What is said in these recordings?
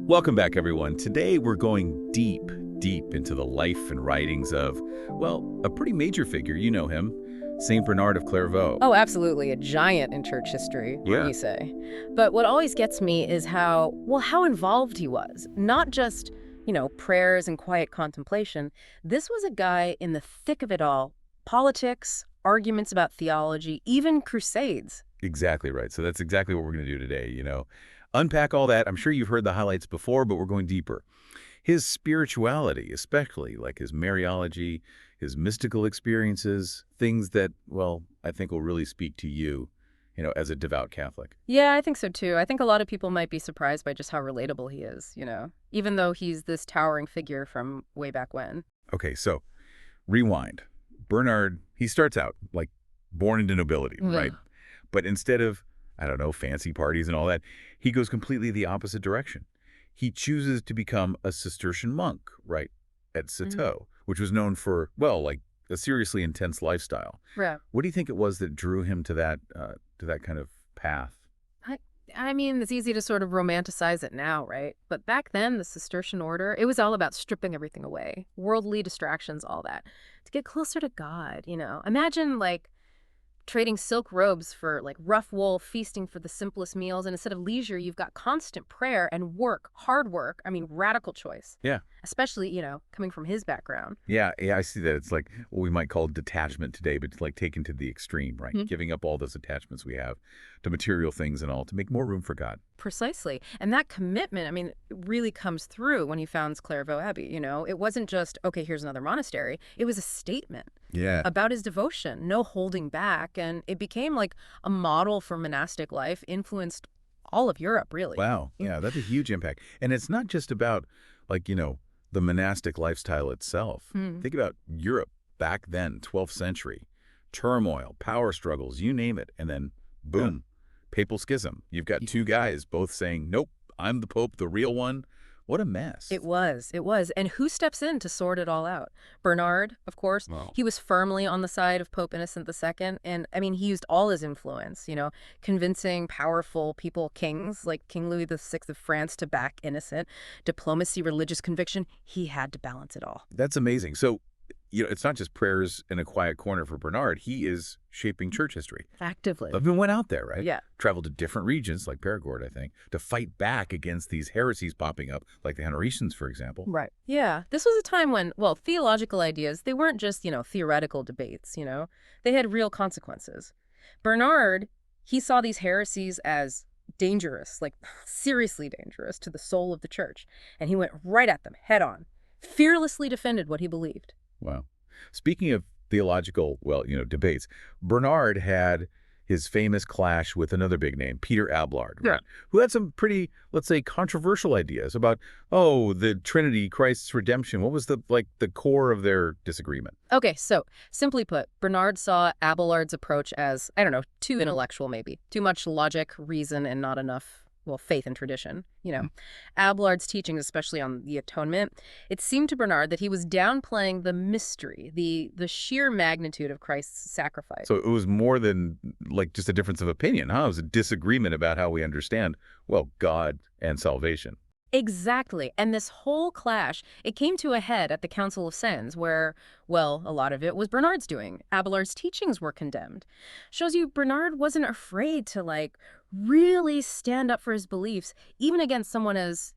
Welcome back, everyone. Today we're going deep, deep into the life and writings of, well, a pretty major figure. You know him, Saint Bernard of Clairvaux. Oh, absolutely. A giant in church history, wouldn't you say? But what always gets me is how involved he was. Not just, prayers and quiet contemplation. This was a guy in the thick of it all. Politics, arguments about theology, even crusades. Exactly right. So that's exactly what we're going to do today, Unpack all that. I'm sure you've heard the highlights before, but we're going deeper. His spirituality, especially, like his Mariology, his mystical experiences, things that, well, I think will really speak to you, as a devout Catholic. Yeah, I think so too. I think a lot of people might be surprised by just how relatable he is, even though he's this towering figure from way back when. Okay, so rewind. Bernard, he starts out like born into nobility, right? But instead of, I don't know, fancy parties and all that, he goes completely the opposite direction. He chooses to become a Cistercian monk, right, at Citeaux, which was known for, well, like a seriously intense lifestyle. Yeah. What do you think it was that drew him to that kind of path? I mean, it's easy to sort of romanticize it now, right? But back then, the Cistercian order, it was all about stripping everything away. Worldly distractions, all that. To get closer to God, Imagine, trading silk robes for rough wool, feasting for the simplest meals, and instead of leisure, you've got constant prayer and work, hard work. I mean, radical choice. Yeah. Especially, coming from his background. Yeah, I see that. It's like what we might call detachment today, but like taken to the extreme, right? Giving up all those attachments we have to material things and all to make more room for God. Precisely. And that commitment, it really comes through when he founds Clairvaux Abbey, It wasn't just, okay, here's another monastery. It was a statement. Yeah. About his devotion, no holding back. And it became like a model for monastic life, influenced all of Europe, really. Wow. Yeah, that's a huge impact. And it's not just about, the monastic lifestyle itself. Think about Europe back then, 12th century. Turmoil, power struggles, you name it. And then, boom, papal schism. You've got two guys both saying, nope, I'm the Pope, the real one. What a mess. It was. And who steps in to sort it all out? Bernard, of course. Wow. He was firmly on the side of Pope Innocent II. And, he used all his influence, convincing powerful people, kings, like King Louis VI of France, to back Innocent. Diplomacy, religious conviction, he had to balance it all. That's amazing. So, it's not just prayers in a quiet corner for Bernard. He is shaping church history. Actively. Even went out there, right? Yeah. Traveled to different regions, like Perigord, I think, to fight back against these heresies popping up, like the Honoretians, for example. Right. Yeah. This was a time when, theological ideas, they weren't just, theoretical debates, They had real consequences. Bernard, he saw these heresies as dangerous, seriously dangerous to the soul of the church. And he went right at them, head on, fearlessly defended what he believed. Wow. Speaking of theological, debates, Bernard had his famous clash with another big name, Peter Abelard, right? Who had some pretty, let's say, controversial ideas about, the Trinity, Christ's redemption. What was the core of their disagreement? Okay, so simply put, Bernard saw Abelard's approach as, too intellectual maybe, too much logic, reason, and not enough faith and tradition, Abelard's teachings, especially on the atonement, it seemed to Bernard that he was downplaying the mystery, the sheer magnitude of Christ's sacrifice. So it was more than just a difference of opinion, huh? It was a disagreement about how we understand, God and salvation. Exactly. And this whole clash, it came to a head at the Council of Sens, where, a lot of it was Bernard's doing. Abelard's teachings were condemned. Shows you Bernard wasn't afraid to, really stand up for his beliefs, even against someone as,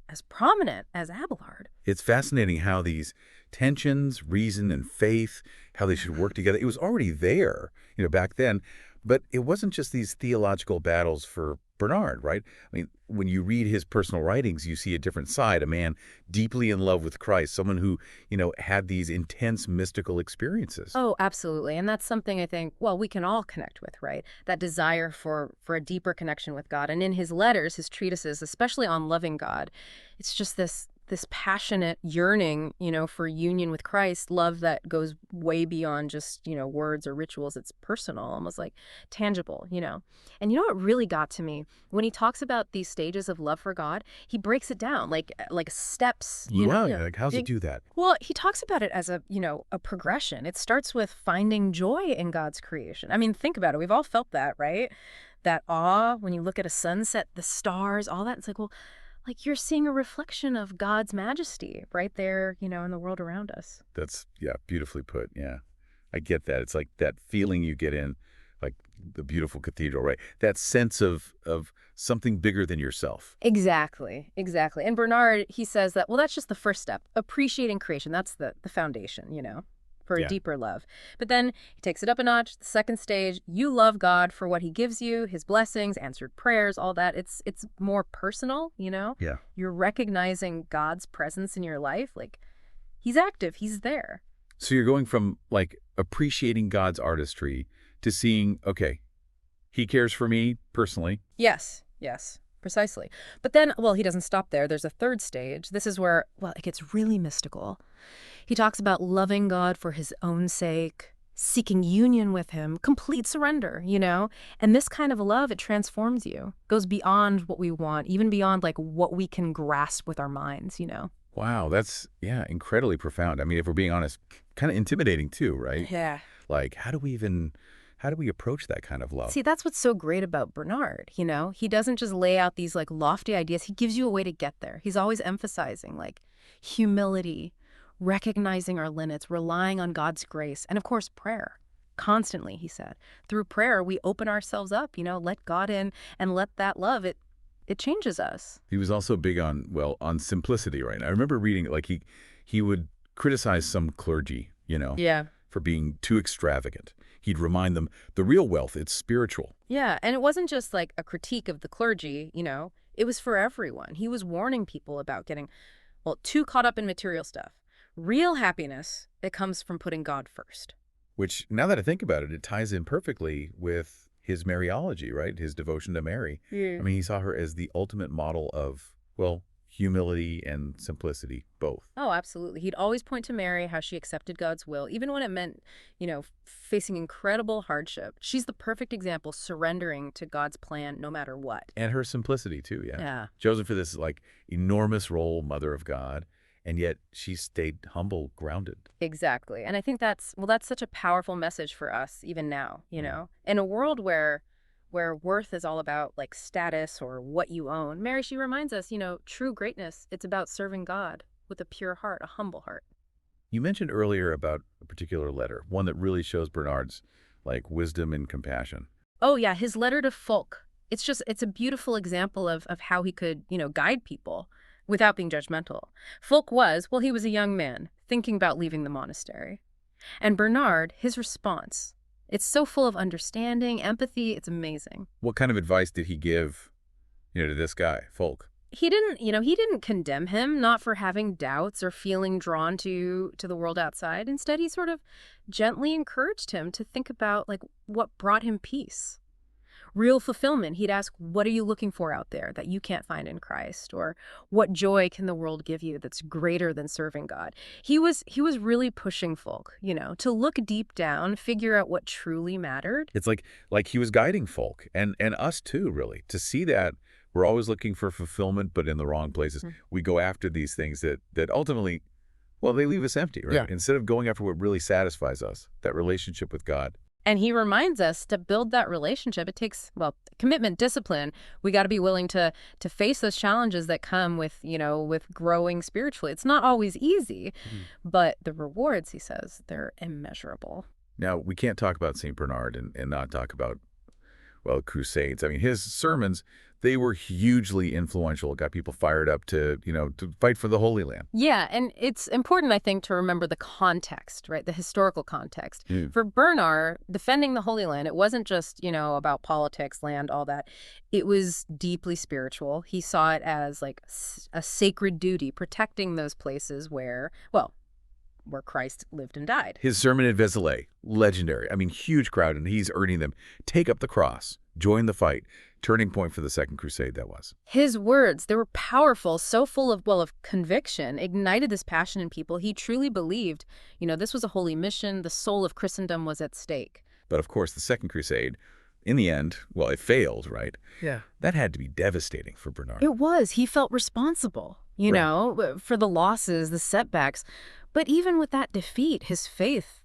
as prominent as Abelard. It's fascinating how these tensions, reason and faith, how they should work together. It was already there, back then. But it wasn't just these theological battles for Bernard, right? I mean, when you read his personal writings, you see a different side, a man deeply in love with Christ, someone who, had these intense mystical experiences. Oh, absolutely. And that's something I think, we can all connect with, right? That desire for a deeper connection with God. And in his letters, his treatises, especially on loving God, it's just this passionate yearning, for union with Christ, love that goes way beyond just, words or rituals. It's personal, almost tangible, And what really got to me? When he talks about these stages of love for God, he breaks it down like steps. How's he do that? Well, he talks about it as a progression. It starts with finding joy in God's creation. I mean, think about it. We've all felt that, right? That awe when you look at a sunset, the stars, all that. It's like you're seeing a reflection of God's majesty right there, in the world around us. That's, yeah, beautifully put. Yeah. I get that. It's like that feeling you get in, like the beautiful cathedral, right? That sense of something bigger than yourself. Exactly, exactly. And Bernard, he says that, well, that's just the first step. Appreciating creation, that's the foundation, for a Yeah. deeper love. But then he takes it up a notch. The second stage, you love God for what he gives you, his blessings, answered prayers, all that. It's more personal, Yeah. You're recognizing God's presence in your life. Like, he's active, he's there. So you're going from like appreciating God's artistry to seeing, okay, he cares for me personally. Yes, precisely. But then, well, he doesn't stop there. There's a third stage. This is where, well, it gets really mystical. He talks about loving God for his own sake, seeking union with him, complete surrender, And this kind of love, it transforms you, goes beyond what we want, even beyond like what we can grasp with our minds, Wow, that's, yeah, incredibly profound. I mean, if we're being honest, kind of intimidating too, right? Yeah. Like, how do we approach that kind of love? See, that's what's so great about Bernard, He doesn't just lay out these like lofty ideas. He gives you a way to get there. He's always emphasizing like humility, recognizing our limits, relying on God's grace, and of course, prayer. Constantly, he said. Through prayer, we open ourselves up, let God in and let that love, it changes us. He was also big on simplicity, right? I remember reading, like, he would criticize some clergy, Yeah. for being too extravagant. He'd remind them, the real wealth, it's spiritual. Yeah, and it wasn't just like a critique of the clergy, It was for everyone. He was warning people about getting, well, too caught up in material stuff. Real happiness, it comes from putting God first. Which, now that I think about it, it ties in perfectly with his Mariology, right? His devotion to Mary. Yeah. I mean, he saw her as the ultimate model of, well, humility and simplicity, both. Oh, absolutely. He'd always point to Mary, how she accepted God's will, even when it meant, facing incredible hardship. She's the perfect example, surrendering to God's plan no matter what. And her simplicity, too, yeah. Yeah. Joseph, for this, like, enormous role, mother of God, and yet she stayed humble, grounded. Exactly. And I think that's such a powerful message for us even now, In a world where worth is all about like status or what you own, Mary, she reminds us, true greatness, it's about serving God with a pure heart, a humble heart. You mentioned earlier about a particular letter, one that really shows Bernard's like wisdom and compassion. Oh yeah, his letter to Fulk. It's a beautiful example of how he could, guide people without being judgmental. Fulk he was a young man thinking about leaving the monastery. And Bernard, his response, it's so full of understanding, empathy, it's amazing. What kind of advice did he give, to this guy, Fulk? He didn't condemn him, not for having doubts or feeling drawn to the world outside. Instead, he sort of gently encouraged him to think about like what brought him peace. Real fulfillment. He'd ask, what are you looking for out there that you can't find in Christ? Or what joy can the world give you that's greater than serving God? He was really pushing Fulk, to look deep down, figure out what truly mattered. It's like he was guiding Fulk and us too, really, to see that we're always looking for fulfillment, but in the wrong places. Mm-hmm. We go after these things that ultimately, well, they leave us empty, right? Yeah. Instead of going after what really satisfies us, that relationship with God. And he reminds us to build that relationship. It takes, well, commitment, discipline. We got to be willing to face those challenges that come with, with growing spiritually. It's not always easy, but the rewards, he says, they're immeasurable. Now, we can't talk about St. Bernard and not talk about, well, Crusades. I mean, his sermons, they were hugely influential. Got people fired up to fight for the Holy Land. Yeah, and it's important, I think, to remember the context, right? The historical context. Mm. For Bernard, defending the Holy Land, it wasn't just, about politics, land, all that. It was deeply spiritual. He saw it as like a sacred duty, protecting those places where Christ lived and died. His sermon at Vézelay, legendary. I mean, huge crowd, and he's urging them, take up the cross, join the fight. Turning point for the Second Crusade, that was. His words, they were powerful, so full of conviction, ignited this passion in people. He truly believed, this was a holy mission. The soul of Christendom was at stake. But of course, the Second Crusade, in the end, well, it failed, right? Yeah. That had to be devastating for Bernard. It was. He felt responsible, Right. For the losses, the setbacks. But even with that defeat, his faith,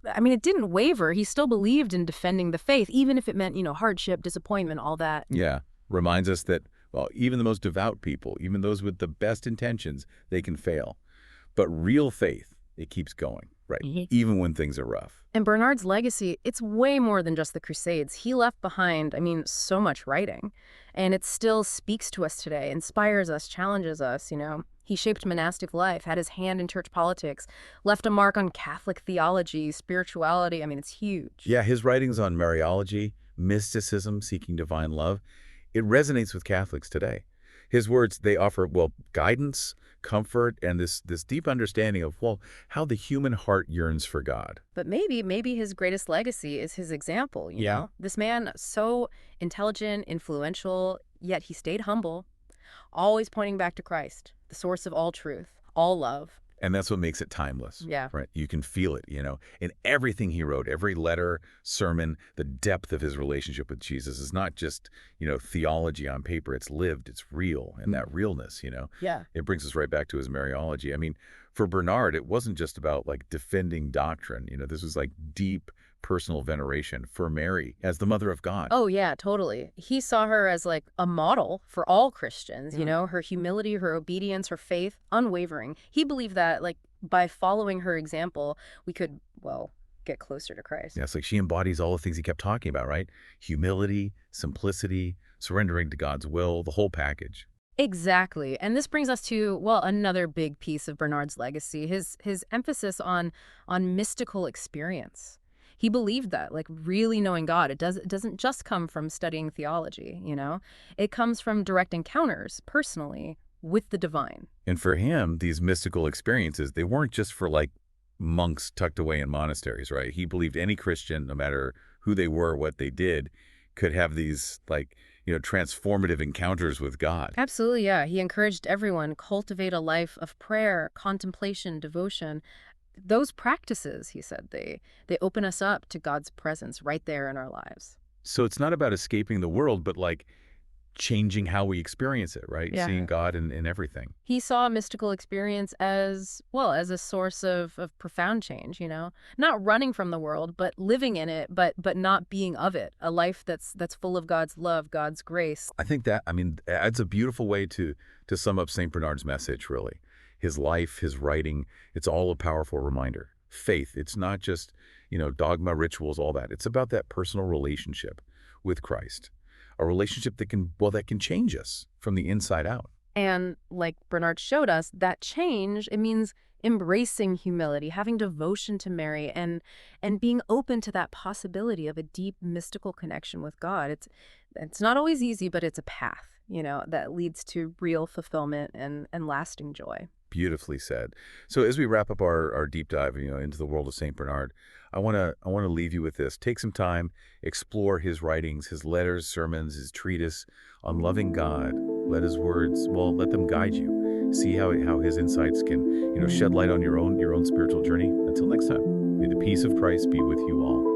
it didn't waver. He still believed in defending the faith, even if it meant, hardship, disappointment, all that. Yeah. Reminds us that, Well, even the most devout people, even those with the best intentions, they can fail. But real faith, it keeps going, right? Even when things are rough. And Bernard's legacy, it's way more than just the Crusades. He left behind, I mean, so much writing. And it still speaks to us today, inspires us, challenges us, you know. He shaped monastic life, had his hand in church politics, left a mark on Catholic theology, spirituality. I mean, it's huge. Yeah, his writings on Mariology, mysticism, seeking divine love, it resonates with Catholics today. His words, they offer, well, guidance, comfort, and this deep understanding of, well, how the human heart yearns for God. But maybe his greatest legacy is his example, you know? This man, so intelligent, influential, yet he stayed humble, always pointing back to Christ, the source of all truth, all love. And that's what makes it timeless. Yeah. Right? You can feel it, you know, in everything he wrote, every letter, sermon. The depth of his relationship with Jesus is not just, you know, theology on paper. It's lived, it's real. And that realness, you know, it brings us right back to his Mariology. I mean, for Bernard, it wasn't just about like defending doctrine. You know, this was like deep personal veneration for Mary as the mother of God. Oh, yeah, totally. He saw her as like a model for all Christians, you know, her humility, her obedience, her faith, unwavering. He believed that like by following her example, we could, well, get closer to Christ. Yeah, it's like she embodies all the things he kept talking about, right? Humility, simplicity, surrendering to God's will, the whole package. Exactly. And this brings us to, well, another big piece of Bernard's legacy, his emphasis on mystical experience. He believed that, like really knowing God, it doesn't just come from studying theology, you know? It comes from direct encounters, personally, with the divine. And for him, these mystical experiences, they weren't just for like monks tucked away in monasteries, right? He believed any Christian, no matter who they were, what they did, could have these like, you know, transformative encounters with God. Absolutely, yeah. He encouraged everyone cultivate a life of prayer, contemplation, devotion. Those practices, he said, they open us up to God's presence right there in our lives. So it's not about escaping the world, but like changing how we experience it, right? Yeah. Seeing God in everything. He saw a mystical experience as, well, as a source of profound change, you know? Not running from the world, but living in it, but not being of it. A life that's full of God's love, God's grace. I think that, I mean, that's a beautiful way to sum up St. Bernard's message, really. His life, his writing, it's all a powerful reminder. Faith, it's not just, you know, dogma, rituals, all that. It's about that personal relationship with Christ. A relationship that can change us from the inside out. And like Bernard showed us, that change, it means embracing humility, having devotion to Mary, and being open to that possibility of a deep mystical connection with God. It's not always easy, but it's a path, you know, that leads to real fulfillment and lasting joy. Beautifully said. So as we wrap up our deep dive, you know, into the world of St. Bernard, I want to leave you with this. Take some time, explore his writings, his letters, sermons, his treatise on loving God. Let his words, well, let them guide you. See how his insights can, you know, shed light on your own spiritual journey. Until next time, may the peace of Christ be with you all.